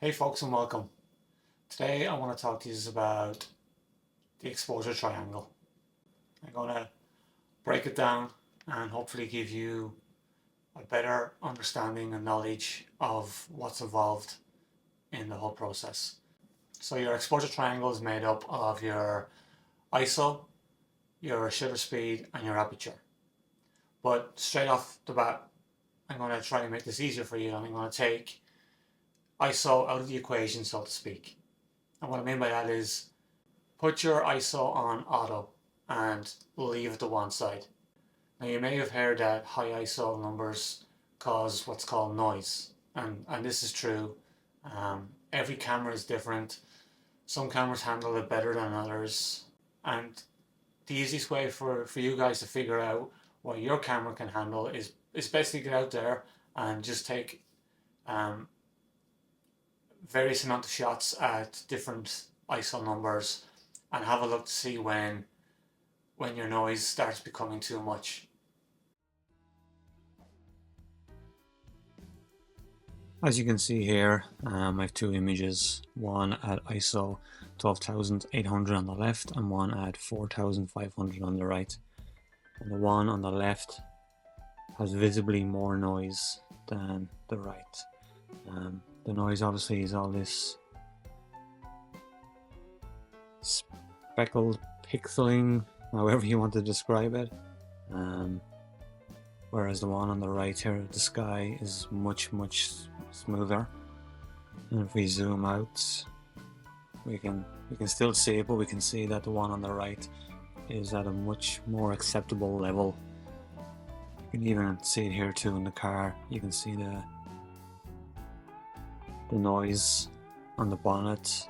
Hey folks, and welcome. Today I want to talk to you about the exposure triangle. I'm going to break it down and hopefully give you a better understanding and knowledge of what's involved in the whole process. So your exposure triangle is made up of your ISO, your shutter speed and your aperture. But straight off the bat, I'm going to try and make this easier for you, and I'm going to take ISO out of the equation, so to speak. And what I mean by that is put your ISO on auto and leave it to one side. Now you may have heard that high ISO numbers cause what's called noise, and this is true. Every camera is different. Some cameras handle it better than others, and the easiest way for you guys to figure out what your camera can handle is basically get out there and just take various amount of shots at different ISO numbers and have a look to see when your noise starts becoming too much. As you can see here, I have two images, one at ISO 12,800 on the left and one at 4,500 on the right. And the one on the left has visibly more noise than the right. The noise obviously is all this speckled pixeling, however you want to describe it, whereas the one on the right here, the sky, is much smoother. And if we zoom out, we can still see it, but we can see that the one on the right is at a much more acceptable level. You can even see it here too in the car. You can see the noise on the bonnet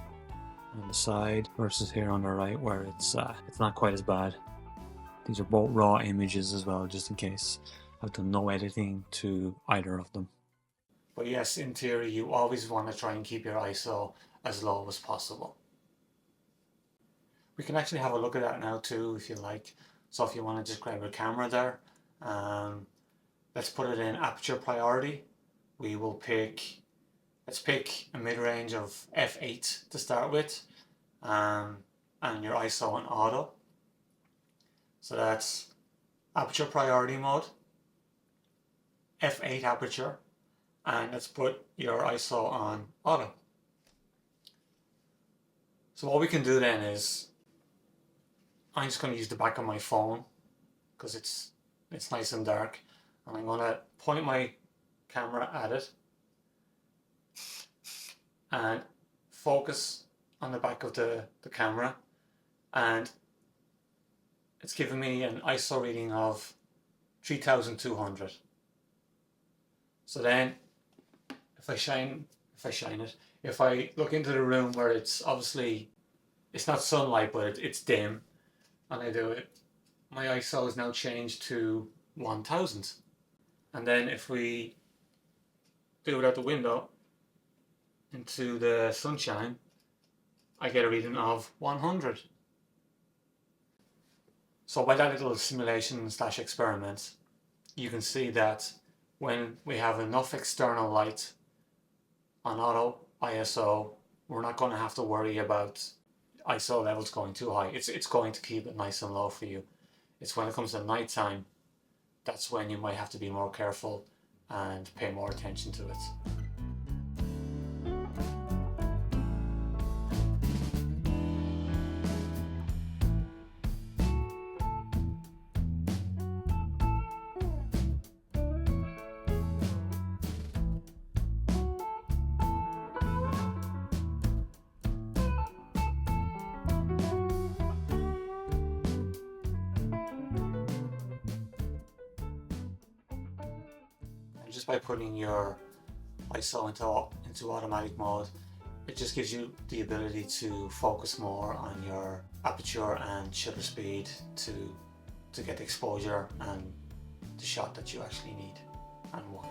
on the side versus here on the right, where it's not quite as bad. These are both raw images as well, just in case. I've done no editing to either of them. But yes, in theory, you always want to try and keep your ISO as low as possible. We can actually have a look at that now too, if you like. So if you want to just grab your camera there, let's put it in aperture priority. We will pick, let's pick a mid-range of f8 to start with, and your ISO on auto. So that's aperture priority mode, f8 aperture, and let's put your ISO on auto. So what we can do then is, I'm just going to use the back of my phone because it's nice and dark, and I'm going to point my camera at it and focus on the back of the camera, and it's giving me an ISO reading of 3,200. So then if I look into the room where it's obviously, it's not sunlight, but it's dim, and I do it, my ISO is now changed to 1000. And then if we do it out the window into the sunshine, I get a reading of 100. So by that little simulation / experiment, you can see that when we have enough external light on auto ISO, we're not going to have to worry about ISO levels going too high. It's going to keep it nice and low for you. It's when it comes to nighttime, that's when you might have to be more careful and pay more attention to it. Just by putting your ISO into automatic mode, it just gives you the ability to focus more on your aperture and shutter speed to get the exposure and the shot that you actually need and want.